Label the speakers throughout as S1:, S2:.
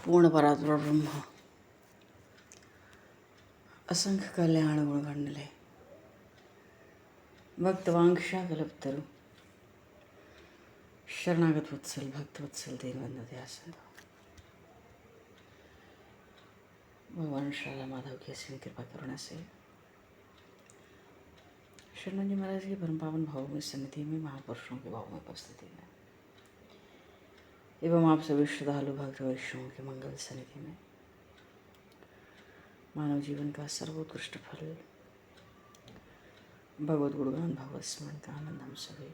S1: पूर्ण परात्पर ब्रह्म असंख्य कल्याण गुणगंडले भक्तवांक्षा कल्पतरु शरणागत वत्सल भक्त वत्सल दीनबंधु दयासिंधु भगवान शाला माधव की असीम कृपा करुणा से शरण जी महाराज की परम पावन भाव में सन्निधि में महापुरुषों के भाव में उपस्थिति में एवं आप सभी श्रद्धालु भक्त वैष्णवों के मंगल सन्निधि में मानव जीवन का सर्वोत्कृष्ट फल भगवत गुणगान भगवत स्मरण का आनंद हम सभी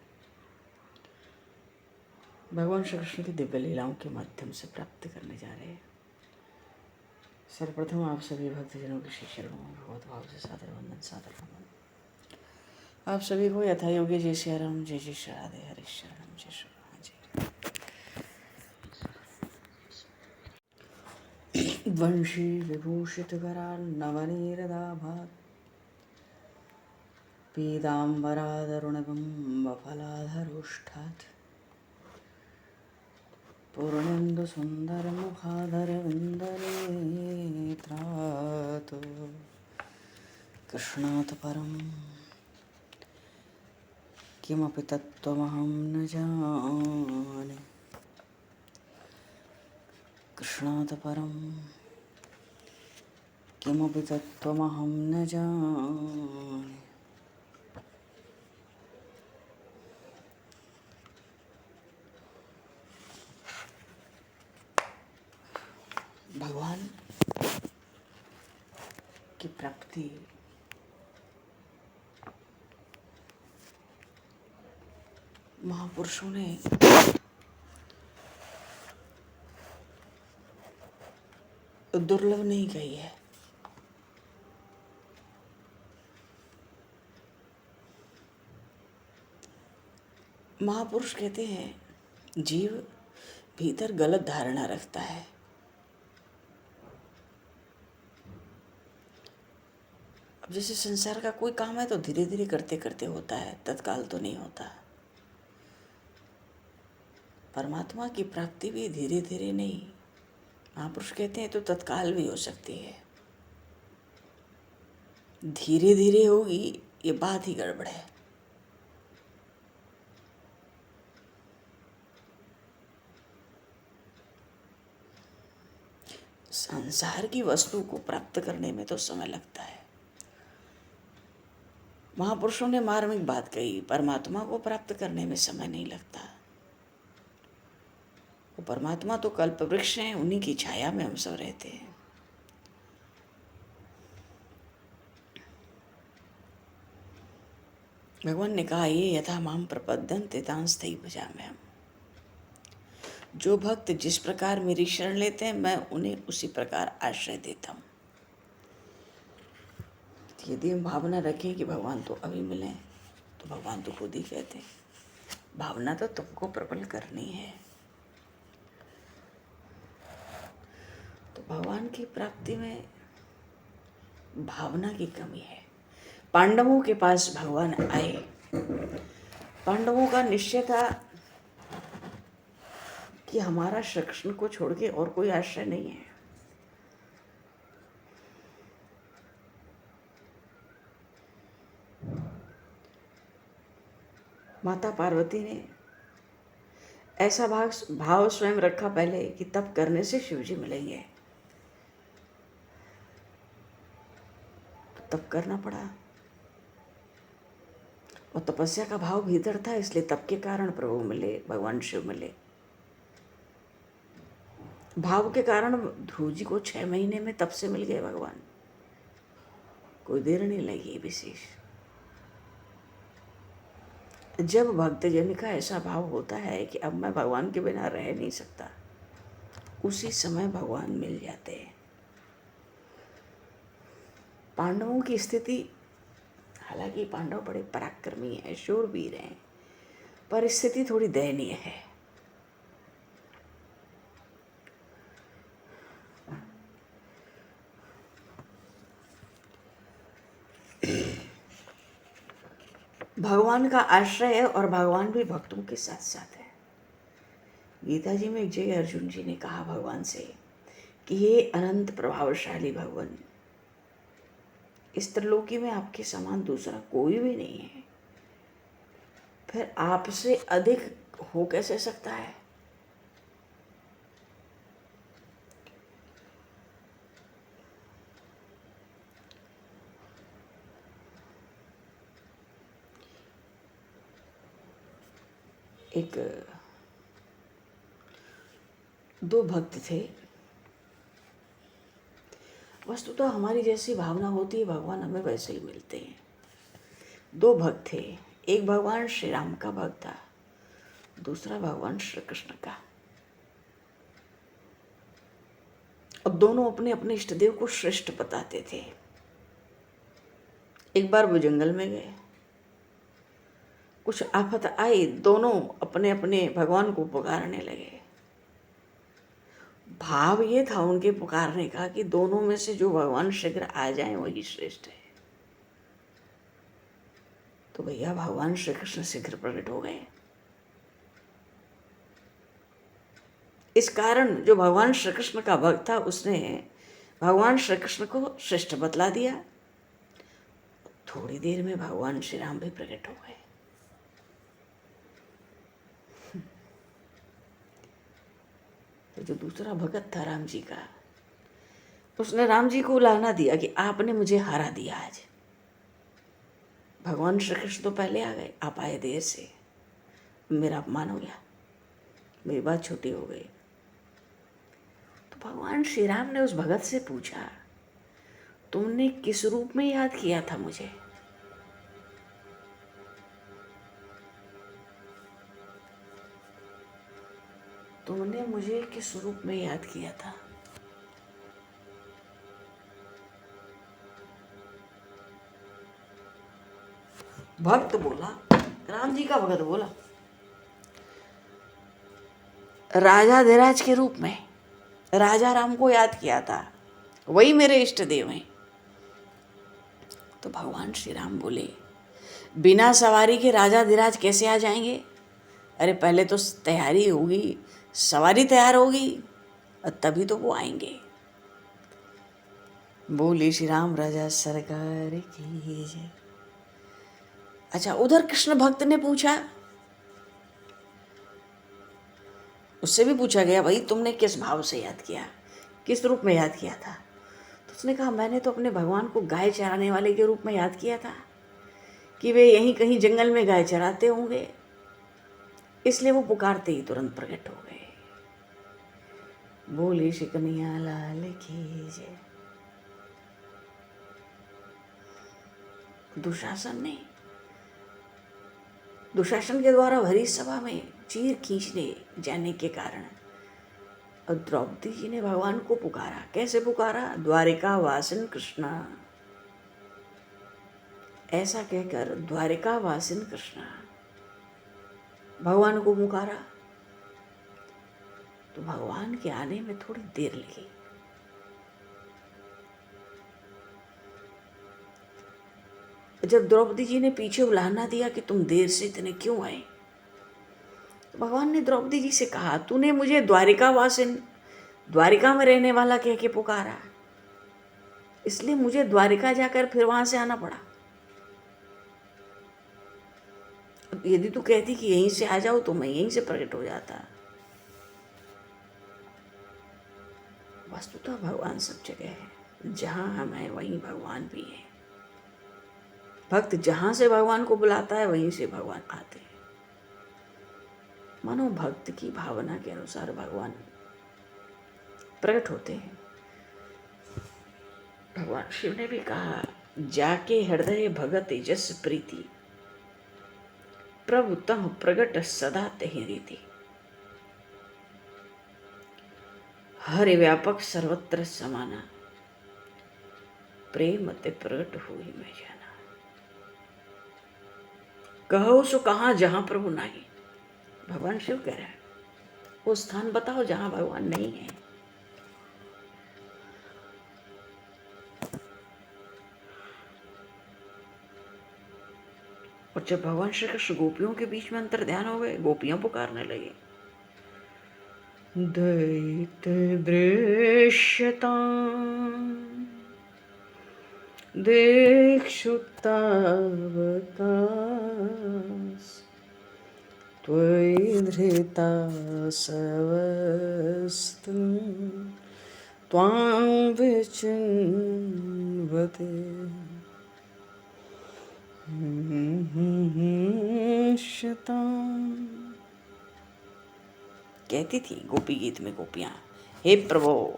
S1: भगवान श्री कृष्ण की दिव्य लीलाओं के माध्यम से प्राप्त करने जा रहे हैं। सर्वप्रथम आप सभी भक्तजनों के श्री चरणों में भगवत भाव से सादर वंदन सादर नमन। आप सभी को यथा योग्य जय श्री राम जय जय श्री राधे हरि शरणम जय श्री राम जय वंशी विभूषित कराल नवनीरदाभात पीताम्बरादरुणबिम्बफलाधरोष्ठात् पूर्णेन्दु सुन्दरमुखाधरविन्दनेत्रात् कृष्णात् परं किमपि तत्त्वमहं न जाने। कृष्णात् परं किमपि तत्त्वमहं न जाने। भगवान की प्राप्ति महापुरुषों ने दुर्लभ नहीं कही है। महापुरुष कहते हैं जीव भीतर गलत धारणा रखता है। अब जैसे संसार का कोई काम है तो धीरे धीरे करते करते होता है, तत्काल तो नहीं होता। परमात्मा की प्राप्ति भी धीरे धीरे नहीं, महापुरुष कहते हैं तो तत्काल भी हो सकती है। धीरे धीरे होगी ये बात ही गड़बड़ है। संसार की वस्तु को प्राप्त करने में तो समय लगता है। महापुरुषों ने मार्मिक बात कही, परमात्मा को प्राप्त करने में समय नहीं लगता। वो परमात्मा तो कल्प वृक्ष हैं, उन्हीं की छाया में हम सब रहते हैं। भगवान ने कहा ये यथा माम प्रपद्यन्ते तांस्तै भजाम्यहम्। जो भक्त जिस प्रकार मेरी शरण लेते हैं मैं उन्हें उसी प्रकार आश्रय देता हूँ। यदि हम भावना रखें कि भगवान तो अभी मिले तो भगवान तो खुद ही कहते हैं भावना तो तुमको प्रबल करनी है। तो भगवान की प्राप्ति में भावना की कमी है। पांडवों के पास भगवान आए, पांडवों का निश्चय था कि हमारा श्री कृष्ण को छोड़ के और कोई आश्रय नहीं है। माता पार्वती ने ऐसा भाव स्वयं रखा पहले कि तप करने से शिव जी मिलेंगे, तो तप करना पड़ा। और तपस्या का भाव भीतर था, इसलिए तप के कारण प्रभु मिले, भगवान शिव मिले। भाव के कारण ध्रुव जी को 6 महीने में तप से मिल गए भगवान, कोई देर नहीं लगी विशेष। जब भक्तजन का ऐसा भाव होता है कि अब मैं भगवान के बिना रह नहीं सकता, उसी समय भगवान मिल जाते हैं। पांडवों की स्थिति, हालांकि पांडव बड़े पराक्रमी हैं, शूरवीर हैं, पर स्थिति थोड़ी दयनीय है। भगवान का आश्रय है और भगवान भी भक्तों के साथ साथ है। गीता जी में एक जगह अर्जुन जी ने कहा भगवान से कि हे अनंत प्रभावशाली भगवान, इस त्रिलोकी में आपके समान दूसरा कोई भी नहीं है, फिर आपसे अधिक हो कैसे सकता है? एक दो भक्त थे। वस्तुतः हमारी जैसी भावना होती है भगवान हमें वैसे ही मिलते हैं। दो भक्त थे, एक भगवान श्री राम का भक्त था, दूसरा भगवान श्री कृष्ण का। और दोनों अपने अपने इष्ट देव को श्रेष्ठ बताते थे। एक बार वो जंगल में गए, कुछ आफत आई, दोनों अपने अपने भगवान को पुकारने लगे। भाव ये था उनके पुकारने का कि दोनों में से जो भगवान शीघ्र आ जाए वही श्रेष्ठ है। तो भैया भगवान श्री कृष्ण शीघ्र प्रकट हो गए। इस कारण जो भगवान श्री कृष्ण का भक्त था उसने भगवान श्री कृष्ण को श्रेष्ठ बतला दिया। थोड़ी देर में भगवान श्री राम भी प्रकट हो गए। तो जो दूसरा भगत था राम जी का, उसने राम जी को लाना दिया कि आपने मुझे हरा दिया आज। भगवान श्री कृष्ण तो पहले आ गए, आप आए देर से, मेरा अपमान हो गया, मेरी बात छोटी हो गई। तो भगवान श्री राम ने उस भगत से पूछा, तुमने किस रूप में याद किया था मुझे? तुमने मुझे किस रूप में याद किया था? भक्त बोला, राम जी का भगत बोला, राजा धीराज के रूप में राजा राम को याद किया था, वही मेरे इष्ट देव हैं। तो भगवान श्री राम बोले, बिना सवारी के राजा धीराज कैसे आ जाएंगे? अरे पहले तो तैयारी होगी, सवारी तैयार होगी, और तभी तो वो आएंगे। बोले श्री राम राजा सरकार की जय। अच्छा, उधर कृष्ण भक्त ने पूछा, उससे भी पूछा गया, भाई तुमने किस भाव से याद किया, किस रूप में याद किया था? तो उसने कहा, मैंने तो अपने भगवान को गाय चराने वाले के रूप में याद किया था कि वे यहीं कहीं जंगल में गाय चराते होंगे, इसलिए वो पुकारते ही तुरंत प्रकट हो गए। बोले श्री कन्हैया लाल की जय। दुशासन के द्वारा भरी सभा में चीर खींचने जाने के कारण और द्रौपदी जी ने भगवान को पुकारा। कैसे पुकारा? द्वारिका वासिन कृष्णा, ऐसा कहकर द्वारिका वासिन कृष्णा भगवान को पुकारा। तो भगवान के आने में थोड़ी देर लगी। जब द्रौपदी जी ने पीछे उलाहना दिया कि तुम देर से इतने क्यों आए, तो भगवान ने द्रौपदी जी से कहा, तूने मुझे द्वारिका वासिन, द्वारिका में रहने वाला कह के पुकारा, इसलिए मुझे द्वारिका जाकर फिर वहां से आना पड़ा। यदि तू कहती कि यहीं से आ जाओ तो मैं यहीं से प्रकट हो जाता। वस्तुतः भगवान सब जगह है, जहां हम हैं वहीं भगवान भी है। भक्त जहां से भगवान को बुलाता है वहीं से भगवान आते हैं। मानो भक्त की भावना के अनुसार भगवान प्रकट होते हैं। भगवान शिव ने भी कहा, जाके हृदय भगत जस प्रीति, प्रभु तह प्रगट सदा तहि रीति। हरि व्यापक सर्वत्र समाना, प्रेम ते प्रगट हुई मैं जाना। कहो सो कहाँ जहां प्रभु नहीं। भगवान शिव कह रहे हैं, वो स्थान बताओ जहां भगवान नहीं है। और जब भगवान श्री कृष्ण गोपियों के बीच में अंतर ध्यान हो गए, गोपियां पुकारने लगे, दयितदृश्यताम् दिक्षु तावकास्त्वयि धृता सवस्तु त्वां विचिन्वते शताम्। कहती थी गोपी गीत में गोपियां, हे प्रभु,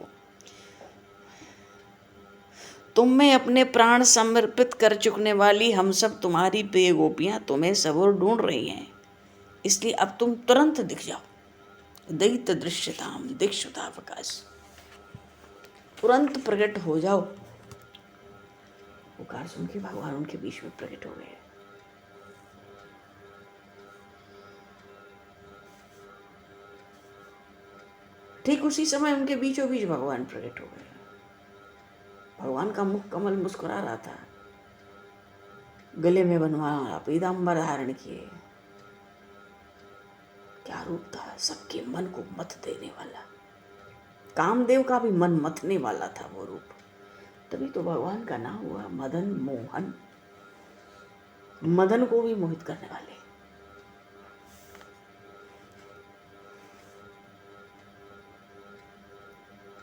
S1: तुम में अपने प्राण समर्पित कर चुकने वाली हम सब तुम्हारी प्रिय गोपियां तुम्हें सब ओर ढूंढ रही हैं, इसलिए अब तुम तुरंत दिख जाओ। दयित दृश्यताम दिक्षुतावकाश, तुरंत प्रकट हो जाओ। पुकार सुन के भगवान उनके बीच में प्रकट हो गए। ठीक उसी समय उनके बीचों बीच भगवान प्रकट हो गए। भगवान का मुख कमल मुस्कुरा रहा था, गले में बनवाया पीताम्बर धारण किए। क्या रूप था, सबके मन को मत देने वाला, कामदेव का भी मन मथने वाला था वो रूप। तभी तो भगवान का नाम हुआ मदन मोहन, मदन को भी मोहित करने वाले।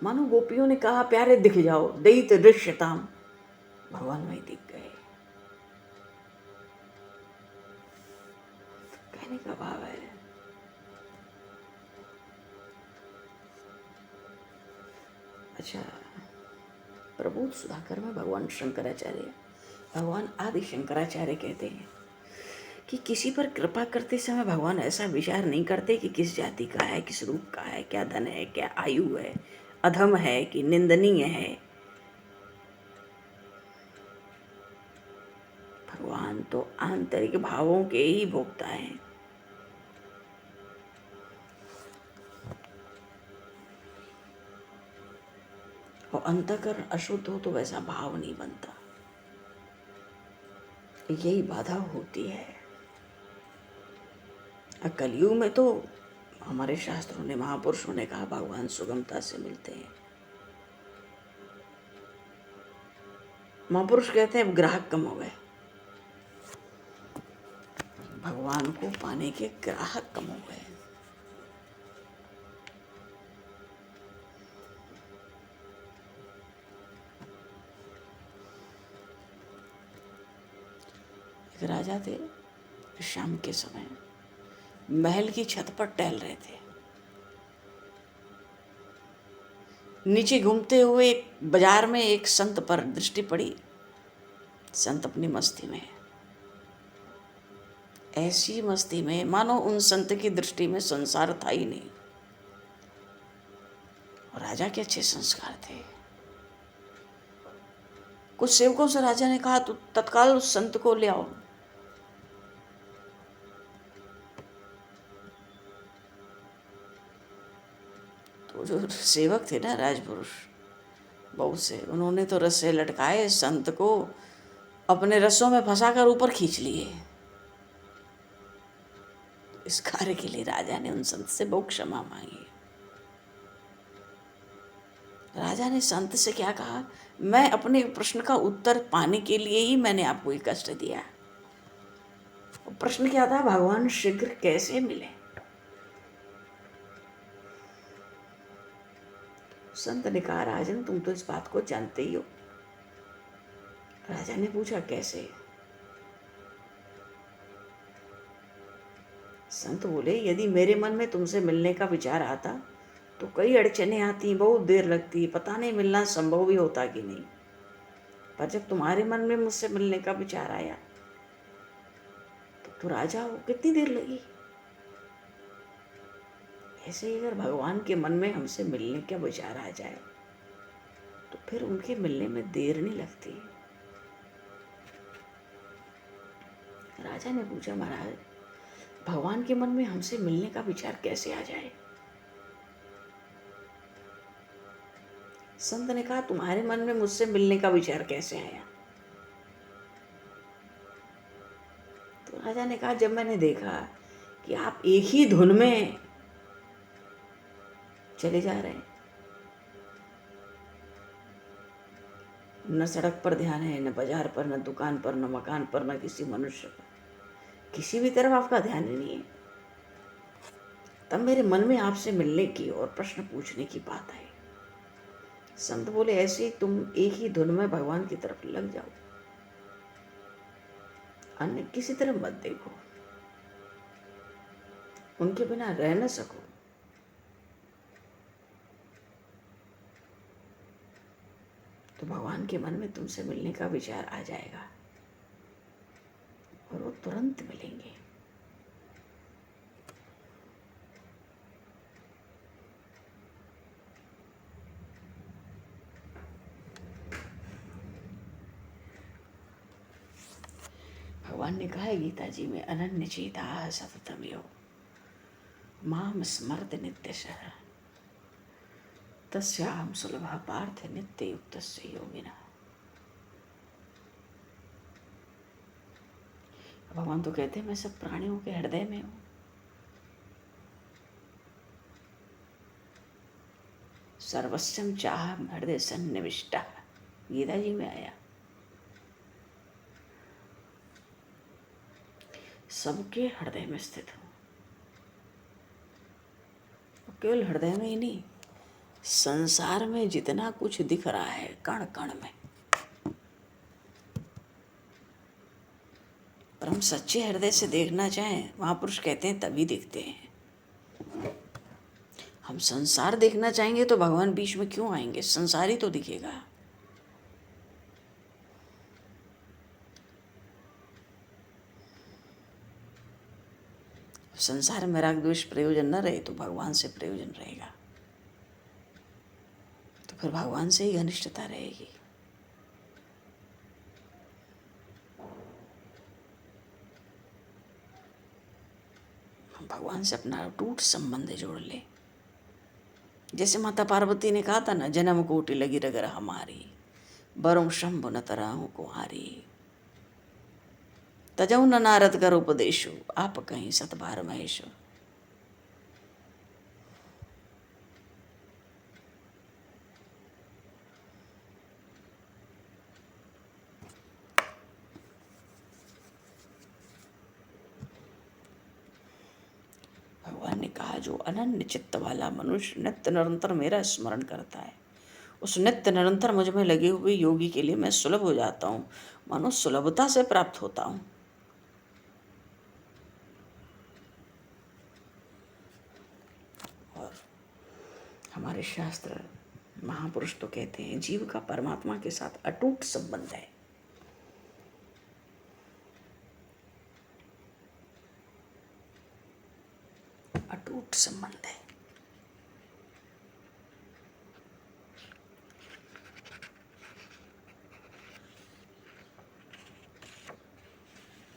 S1: मानो गोपियों ने कहा प्यारे दिख जाओ, दयित दृश्यताम, भगवान वहीं दिख गए। कहने का भाव है अच्छा, प्रबोध सुधाकर में भगवान शंकराचार्य, भगवान आदि शंकराचार्य कहते हैं कि किसी पर कृपा करते समय भगवान ऐसा विचार नहीं करते कि किस जाति का है, किस रूप का है, क्या धन है, क्या आयु है, अधम है कि निंदनीय है। भगवान तो आंतरिक भावों के ही भोक्ता हैं। और अंतःकरण अशुद्ध हो तो वैसा भाव नहीं बनता, यही बाधा होती है। कलयुग में तो हमारे शास्त्रों ने, महापुरुषों ने कहा भगवान सुगमता से मिलते हैं। महापुरुष कहते हैं अब ग्राहक कम हो गए, भगवान को पाने के ग्राहक कम हो गए। एक राजा थे, शाम के समय महल की छत पर टहल रहे थे। नीचे घूमते हुए एक बाजार में एक संत पर दृष्टि पड़ी। संत अपनी मस्ती में, ऐसी मस्ती में मानो उन संत की दृष्टि में संसार था ही नहीं। और राजा के अच्छे संस्कार थे। कुछ सेवकों से राजा ने कहा तो तत्काल उस संत को ले आओ। तो जो सेवक थे ना, राजपुरुष बहुत से, उन्होंने तो रस्से लटकाए, संत को अपने रस्सों में फंसाकर ऊपर खींच लिए। इस कार्य के लिए राजा ने उन संत से बहुत क्षमा मांगी। राजा ने संत से क्या कहा, मैं अपने प्रश्न का उत्तर पाने के लिए ही मैंने आपको ये कष्ट दिया। प्रश्न क्या था, भगवान शीघ्र कैसे मिले। संत ने कहा, राजन तुम तो इस बात को जानते ही हो। राजा ने पूछा कैसे। संत बोले, यदि मेरे मन में तुमसे मिलने का विचार आता तो कई अड़चने आती, बहुत देर लगती, पता नहीं मिलना संभव भी होता कि नहीं। पर जब तुम्हारे मन में मुझसे मिलने का विचार आया तो राजा हो, कितनी देर लगी। ऐसे ही अगर भगवान के मन में हमसे मिलने का विचार आ जाए तो फिर उनके मिलने में देर नहीं लगती। राजा ने पूछा, महाराज भगवान के मन में हमसे मिलने का विचार कैसे आ जाए। संत ने कहा, तुम्हारे मन में मुझसे मिलने का विचार कैसे आया। तो राजा ने कहा, जब मैंने देखा कि आप एक ही धुन में चले जा रहे हैं, न सड़क पर ध्यान है, न बाजार पर, न दुकान पर, न मकान पर, न किसी मनुष्य पर, किसी भी तरफ आपका ध्यान ही नहीं है। तब मेरे मन में आपसे मिलने की और प्रश्न पूछने की बात आई। संत बोले, ऐसे ही तुम एक ही धुन में भगवान की तरफ लग जाओ, अन्य किसी तरफ मत देखो, उनके बिना रह न सको। तो भगवान के मन में तुमसे मिलने का विचार आ जाएगा और वो तुरंत मिलेंगे। भगवान ने कहा है गीता जी में, अनन्य चेता सततम यो माम स्मर्त नित्यशः तस्याहं सुलभः पार्थ नित्य युक्तस्य योगिनः। भगवान तो कहते हैं मैं सब प्राणियों के हृदय में हूँ। सर्वस्वम चाहम हृदय सन्निविष्टः, गीता जी में आया। सबके हृदय में स्थित हूँ। केवल हृदय में ही नहीं, संसार में जितना कुछ दिख रहा है कण कण में, पर हम सच्चे हृदय से देखना चाहें, महापुरुष कहते हैं तभी दिखते हैं। हम संसार देखना चाहेंगे तो भगवान बीच में क्यों आएंगे, संसार ही तो दिखेगा। संसार में राग द्वेष प्रयोजन न रहे तो भगवान से प्रयोजन रहेगा, तो फिर भगवान से ही घनिष्ठता रहेगी। हम भगवान से अपना अटूट संबंध जोड़ ले। जैसे माता पार्वती ने कहा था ना, जन्म कोटि लगी रगर हमारी, बरों शंभु न तरहु कुहारी, तजौ न नारद कर उपदेशो, आप कहीं सतबार महेशो। भगवान ने कहा, जो अनन्य चित्त वाला मनुष्य नित्य निरंतर मेरा स्मरण करता है, उस नित्य निरंतर मुझ में लगे हुए योगी के लिए मैं सुलभ हो जाता हूँ, मानो सुलभता से प्राप्त होता हूँ। और हमारे शास्त्र महापुरुष तो कहते हैं जीव का परमात्मा के साथ अटूट संबंध है। अटूट संबंध है।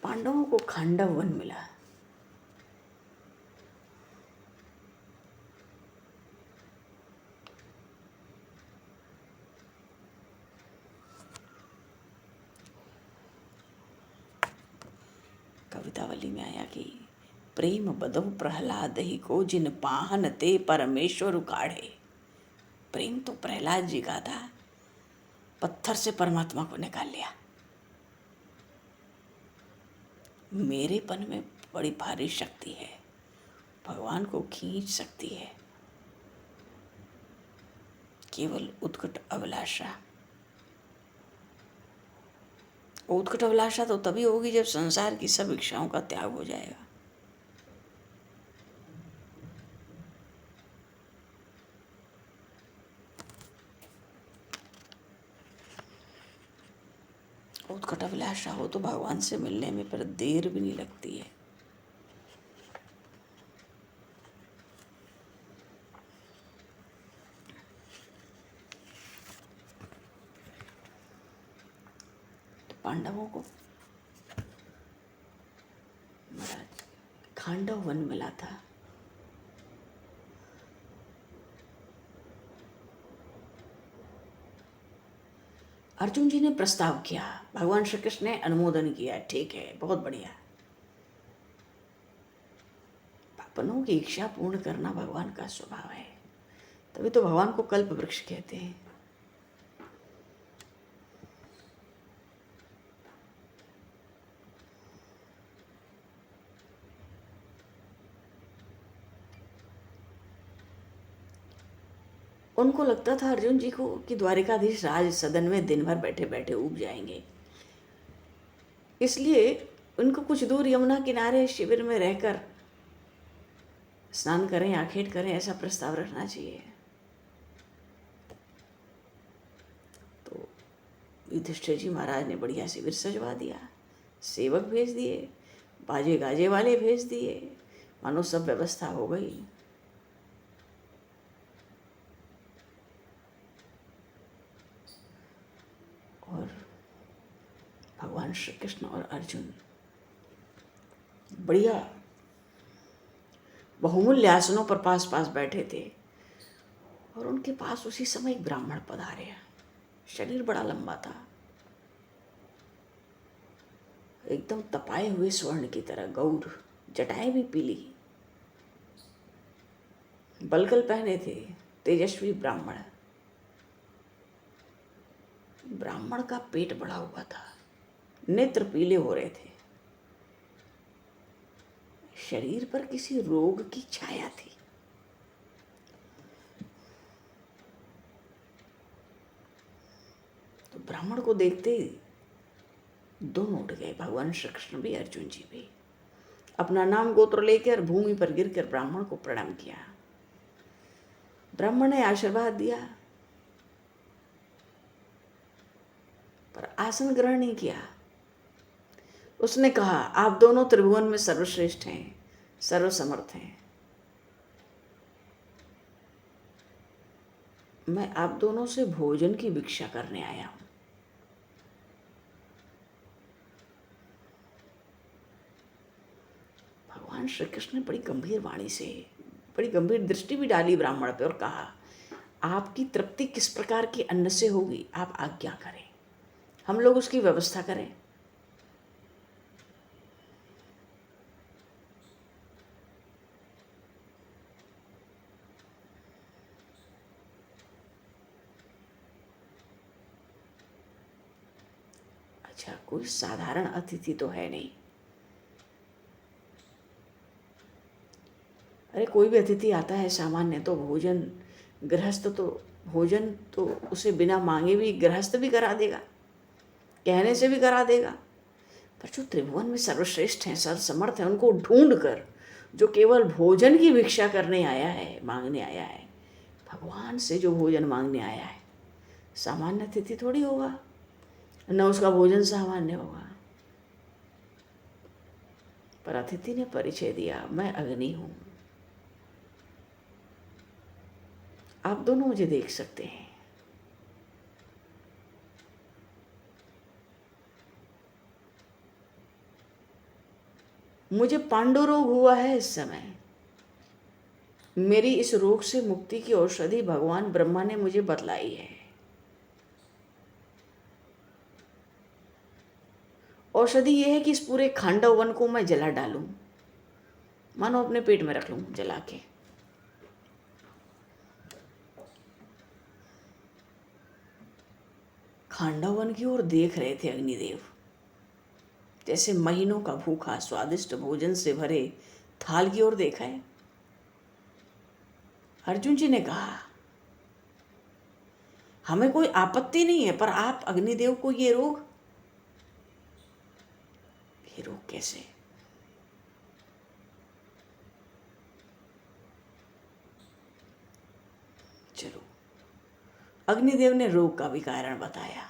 S1: पांडवों को खांडव वन मिला। कवितावली में आया कि प्रेम बदौ प्रहलाद ही को जिन पाहन ते परमेश्वर उकाढ़े। प्रेम तो प्रहलाद जी का था, पत्थर से परमात्मा को निकाल लिया। मेरेपन में बड़ी भारी शक्ति है, भगवान को खींच सकती है केवल उत्कट अभिलाषा। उत्कट अभिलाषा तो तभी होगी जब संसार की सब इच्छाओं का त्याग हो जाएगा। उत्कट अभिलाषा हो तो भगवान से मिलने में पर देर भी नहीं लगती है। तो पांडवों को महाराज खांडव वन मिला था। अर्जुन जी ने प्रस्ताव किया, भगवान श्री कृष्ण ने अनुमोदन किया, ठीक है, बहुत बढ़िया। अपनों की इच्छा पूर्ण करना भगवान का स्वभाव है। तभी तो भगवान को कल्प वृक्ष कहते हैं। उनको लगता था अर्जुन जी को कि द्वारिकाधीश राज सदन में दिन भर बैठे बैठे ऊब जाएंगे, इसलिए उनको कुछ दूर यमुना किनारे शिविर में रहकर स्नान करें, आखेट करें, ऐसा प्रस्ताव रखना चाहिए। तो युधिष्ठिर जी महाराज ने बढ़िया शिविर सजवा दिया, सेवक भेज दिए, बाजे गाजे वाले भेज दिए, मानो सब व्यवस्था हो गई। और भगवान श्री कृष्ण और अर्जुन बढ़िया बहुमूल्य आसनों पर पास पास बैठे थे, और उनके पास उसी समय एक ब्राह्मण पधारे। शरीर बड़ा लंबा था, एकदम तपाए हुए स्वर्ण की तरह, गौर, जटाएं भी पीली, बलगल पहने थे, तेजस्वी ब्राह्मण। ब्राह्मण का पेट बढ़ा हुआ था, नेत्र पीले हो रहे थे, शरीर पर किसी रोग की छाया थी। तो ब्राह्मण को देखते ही दोनों उठ गए, भगवान श्री कृष्ण भी, अर्जुन जी भी। अपना नाम गोत्र लेकर भूमि पर गिरकर ब्राह्मण को प्रणाम किया। ब्राह्मण ने आशीर्वाद दिया, पर आसन ग्रहण नहीं किया। उसने कहा, आप दोनों त्रिभुवन में सर्वश्रेष्ठ हैं, सर्वसमर्थ हैं, मैं आप दोनों से भोजन की भिक्षा करने आया हूं। भगवान श्री कृष्ण ने बड़ी गंभीर वाणी से, बड़ी गंभीर दृष्टि भी डाली ब्राह्मण पे और कहा, आपकी तृप्ति किस प्रकार की अन्न से होगी, आप आज्ञा करें, हम लोग उसकी व्यवस्था करें। अच्छा, कोई साधारण अतिथि तो है नहीं। अरे कोई भी अतिथि आता है सामान्य तो भोजन, गृहस्थ तो भोजन तो उसे बिना मांगे भी गृहस्थ भी करा देगा, कहने से भी करा देगा। पर जो त्रिभुवन में सर्वश्रेष्ठ हैं, सर्वसमर्थ हैं, उनको ढूंढ कर जो केवल भोजन की भिक्षा करने आया है, मांगने आया है, भगवान से जो भोजन मांगने आया है, सामान्य अतिथि थोड़ी होगा, न उसका भोजन सामान्य होगा। पर अतिथि ने परिचय दिया, मैं अग्नि हूं, आप दोनों मुझे देख सकते हैं। मुझे पांडु रोग हुआ है इस समय, मेरी इस रोग से मुक्ति की औषधि भगवान ब्रह्मा ने मुझे बतलाई है। औषधि यह है कि इस पूरे खांडव वन को मैं जला डालूं, मानो अपने पेट में रख लूं जला के। खांडव वन की ओर देख रहे थे अग्निदेव, जैसे महीनों का भूखा स्वादिष्ट भोजन से भरे थाल की ओर देखा है। अर्जुन जी ने कहा, हमें कोई आपत्ति नहीं है, पर आप अग्निदेव को ये रोग कैसे? चलो, अग्निदेव ने रोग का भी कारण बताया।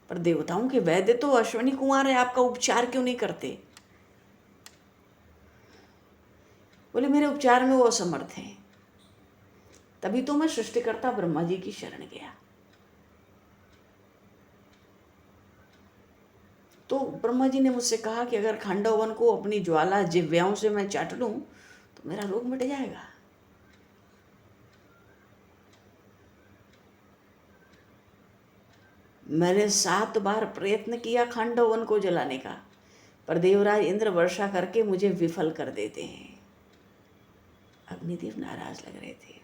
S1: पर देवताओं के वैद्य तो अश्विनी कुमार है, आपका उपचार क्यों नहीं करते? बोले, मेरे उपचार में वो असमर्थ हैं। तभी तो मैं सृष्टिकर्ता ब्रह्मा जी की शरण गया। तो ब्रह्मा जी ने मुझसे कहा कि अगर खांडव वन को अपनी ज्वाला जिह्वाओं से मैं चाट लूं तो मेरा रोग मिट जाएगा। मैंने 7 बार प्रयत्न किया खांडव वन को जलाने का, पर देवराज इंद्र वर्षा करके मुझे विफल कर देते हैं। अग्निदेव नाराज लग रहे थे।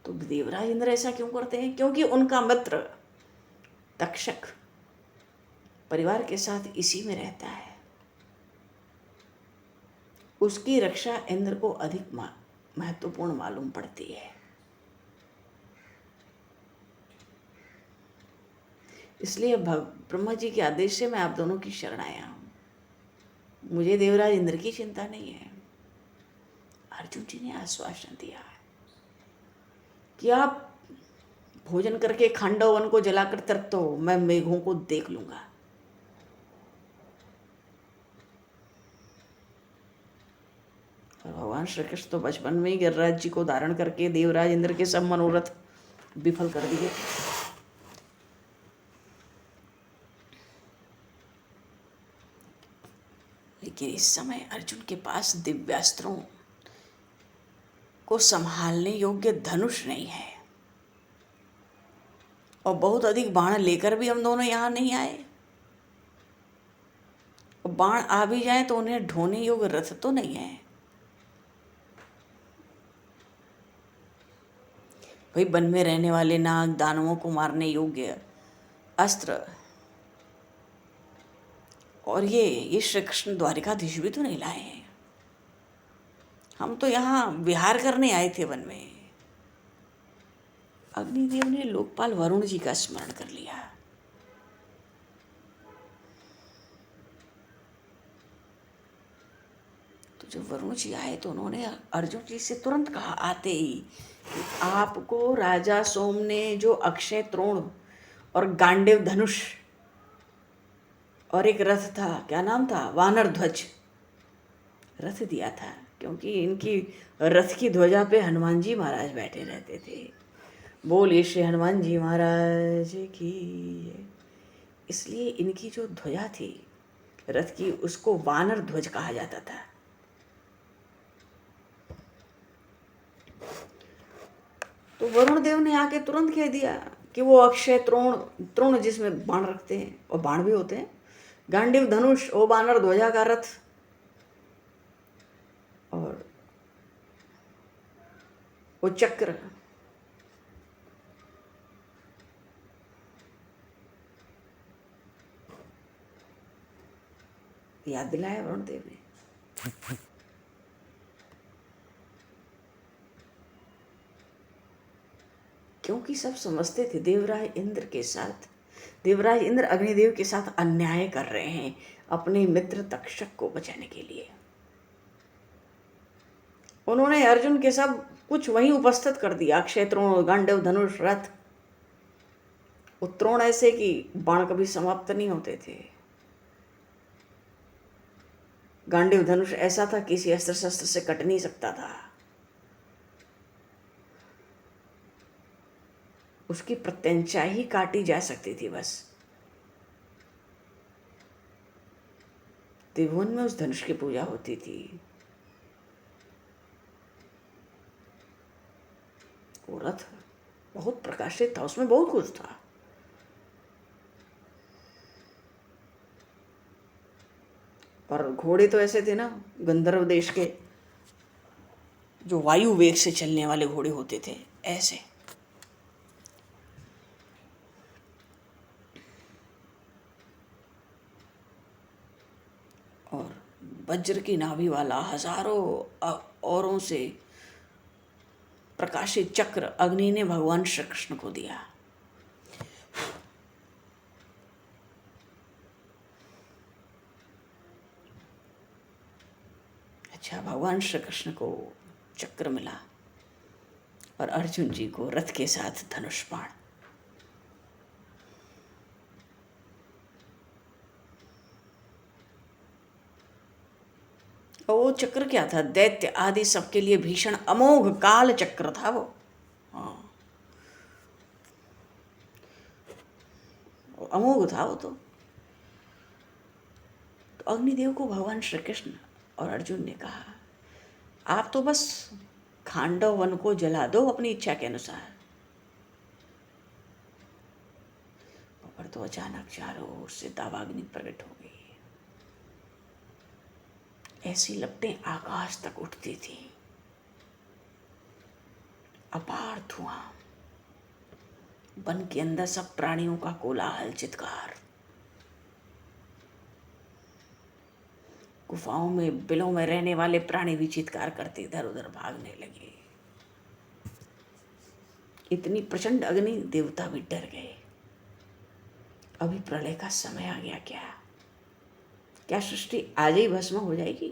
S1: तो देवराज इंद्र ऐसा क्यों करते हैं? क्योंकि उनका मित्र तक्षक परिवार के साथ इसी में रहता है। उसकी रक्षा इंद्र को अधिक महत्वपूर्ण मालूम पड़ती है। इसलिए ब्रह्मा जी के आदेश से मैं आप दोनों की शरण आया हूं। मुझे देवराज इंद्र की चिंता नहीं है। अर्जुन जी ने आश्वासन दिया कि आप भोजन करके खांडव वन को जलाकर तृप्त हो, मैं मेघों को देख लूंगा। और भगवान श्री कृष्ण तो बचपन में ही गिरिराज जी को धारण करके देवराज इंद्र के सब मनोरथ विफल कर दिए। लेकिन इस समय अर्जुन के पास दिव्यास्त्रों को संभालने योग्य धनुष नहीं है, और बहुत अधिक बाण लेकर भी हम दोनों यहां नहीं आए। और बाण आ भी जाए तो उन्हें ढोने योग्य रथ तो नहीं है। भाई वन में रहने वाले नाग दानवों को मारने योग्य अस्त्र और ये श्री कृष्ण द्वारिकाधीश भी तो नहीं लाए हैं। हम तो यहाँ विहार करने आए थे वन में। अग्निदेव ने लोकपाल वरुण जी का स्मरण कर लिया। तो जब वरुण जी आए तो उन्होंने अर्जुन जी से तुरंत कहा आते ही कि आपको राजा सोम ने जो अक्षय तृण और गांडीव धनुष और एक रथ था, क्या नाम था, वानर ध्वज रथ दिया था, क्योंकि इनकी रथ की ध्वजा पे हनुमान जी महाराज बैठे रहते थे। बोलिए श्री हनुमान जी महाराज की। इसलिए इनकी जो ध्वजा थी रथ की, उसको वानर ध्वज कहा जाता था। तो वरुण देव ने आके तुरंत कह दिया कि वो अक्षय तृण जिसमें बाण रखते हैं और बाण भी होते हैं, गांडीव धनुष, वो वानर ध्वजा का रथ, और वो चक्र, याद दिलाया वरुण देव ने। क्योंकि सब समझते थे देवराज इंद्र अग्निदेव के साथ अन्याय कर रहे हैं अपने मित्र तक्षक को बचाने के लिए। उन्होंने अर्जुन के सब कुछ वहीं उपस्थित कर दिया, अक्षय तृण, गांडव धनुष, रथ। उत्तरोण ऐसे कि बाण कभी समाप्त नहीं होते थे। गांडीव धनुष ऐसा था किसी अस्त्र शस्त्र से कट नहीं सकता था। उसकी प्रत्यंचा ही काटी जा सकती थी बस। त्रिभुवन में उस धनुष की पूजा होती थी। वो रथ बहुत प्रकाशित था, उसमें बहुत कुछ था। और घोड़े तो ऐसे थे ना, गंधर्व देश के जो वायु वेग से चलने वाले घोड़े होते थे, ऐसे। और वज्र की नाभि वाला हजारों औरों से प्रकाशित चक्र अग्नि ने भगवान श्री कृष्ण को दिया। अच्छा, भगवान श्री कृष्ण को चक्र मिला और अर्जुन जी को रथ के साथ धनुष बाण। और वो चक्र क्या था? दैत्य आदि सबके लिए भीषण अमोघ काल चक्र था वो। हाँ, अमोघ था वो। तो अग्निदेव को भगवान श्री कृष्ण और अर्जुन ने कहा, आप तो बस खांडव वन को जला दो अपनी इच्छा के अनुसार, पर तो अचानक चारों ओर से दावाग्नि प्रकट हो गई। ऐसी लपटें आकाश तक उठती थी। अपार धुआं, वन के अंदर सब प्राणियों का कोलाहल, चित्कार। गुफाओं में, बिलों में रहने वाले प्राणी भी चित्कार करते इधर उधर भागने लगे। इतनी प्रचंड अग्नि, देवता भी डर गए। अभी प्रलय का समय आ गया क्या? क्या सृष्टि आज ही भस्म हो जाएगी?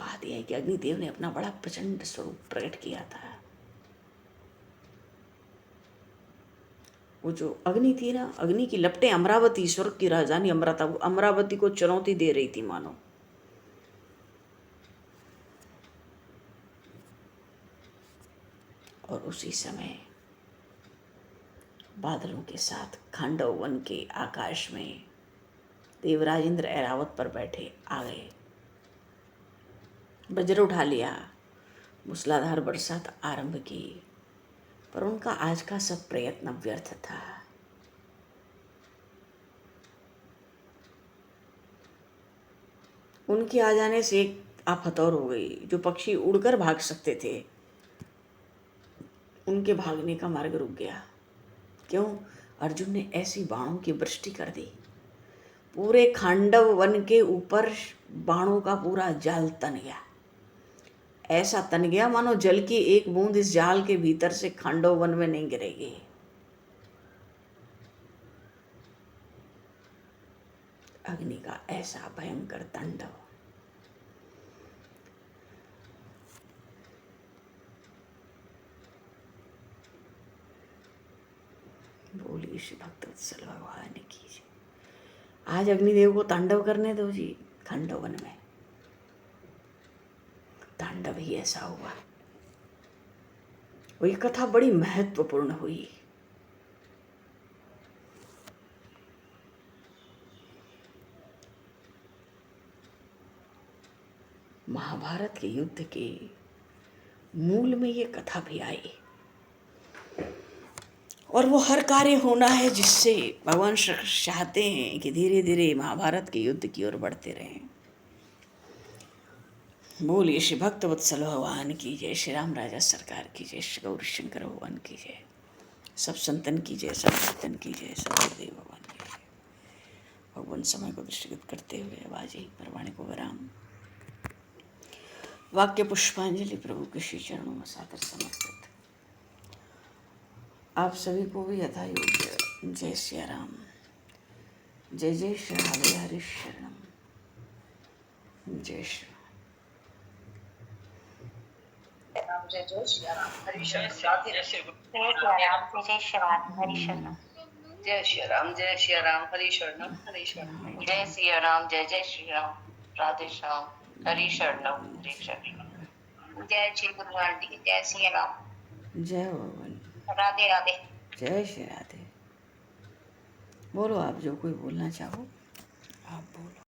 S1: बात यह है कि अग्निदेव ने अपना बड़ा प्रचंड स्वरूप प्रकट किया था। वो जो अग्नि थी ना, अग्नि की लपटें अमरावती, स्वर्ग की राजधानी अमरावती को चुनौती दे रही थी मानो। और उसी समय बादलों के साथ खांडव वन के आकाश में देवराज इंद्र ऐरावत पर बैठे आ गए। वज्र उठा लिया, मूसलाधार बरसात आरंभ की, पर उनका आज का सब प्रयत्न व्यर्थ था। उनके आ जाने से एक आफत और हो गई। जो पक्षी उड़कर भाग सकते थे, उनके भागने का मार्ग रुक गया। क्यों? अर्जुन ने ऐसी बाणों की वृष्टि कर दी, पूरे खांडव वन के ऊपर बाणों का पूरा जाल तन गया। ऐसा तन गया मानो जल की एक बूंद इस जाल के भीतर से खांडव वन में नहीं गिरेगी। अग्नि का ऐसा भयंकर तांडव। बोली श्री भक्तवत्सल भगवान की जय। आज अग्निदेव को तांडव करने दो जी। खांडव वन में तांडव ही ऐसा हुआ। वही कथा बड़ी महत्वपूर्ण हुई। महाभारत के युद्ध के मूल में ये कथा भी आई। और वो हर कार्य होना है जिससे भगवान श्री कृष्ण चाहते हैं कि धीरे धीरे महाभारत के युद्ध की ओर बढ़ते रहें। बोलिए श्री भक्तवत्सल भगवान की जय, श्री राम राजा सरकार की जय, श्री गौरी शंकर भगवान की जय, सब संतन की जय, सब भक्तन की जय, सब गुरुदेव भगवान की जय। भगवान समय को दृष्टिगत करते हुए आवाज परवाणे को विराम। वाक्य पुष्पांजलि प्रभु के श्री चरणों में सादर समर्पित। आप सभी को भी यथा योग्य जय श्री राम, जय जय श्री हरे हरे शरणम, जय श्री
S2: राम, जय जय श्री राम, हरि शरण, राधे जय श्री राम, जय श्री राम, हरि शरण, जय श्री राम, जय श्री राम, हरि शरण, हरि शरण, जय श्री राम, जय जय श्री राम, राधे श्याम, हरि शरण, हरि शरण, जय श्री गुरु नानक जी, जय श्री राम,
S1: जय भगवान,
S2: राधे राधे,
S1: जय श्री राधे। बोलो आप जो कोई बोलना चाहो आप बोलो।